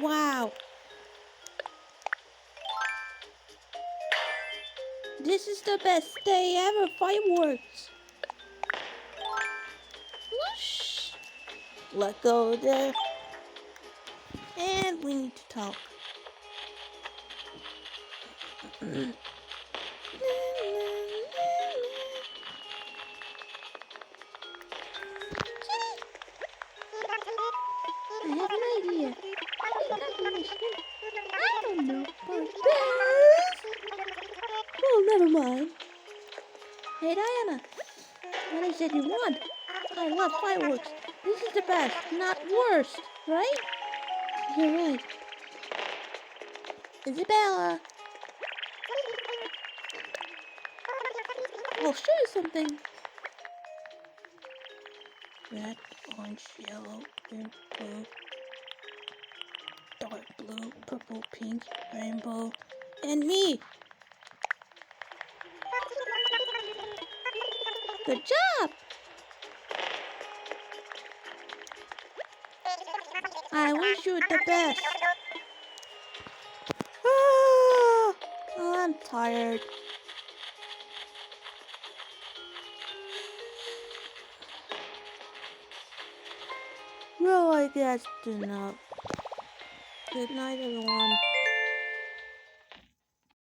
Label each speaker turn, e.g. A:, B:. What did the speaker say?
A: Wow. This is the best day ever. Fireworks. Whoosh. Let go there. And we need to talk. I have an idea. I don't know about this. Oh, never mind. Hey, Diana. What is it you want? I love fireworks. This is the best, not worst, right? You're right. Isabella, I'll show you something. Red, orange, yellow, green, blue, dark blue, purple, pink, rainbow, and me. Good job! I wish you the best. Ah, I'm tired. Well, I guess enough. Good night, everyone.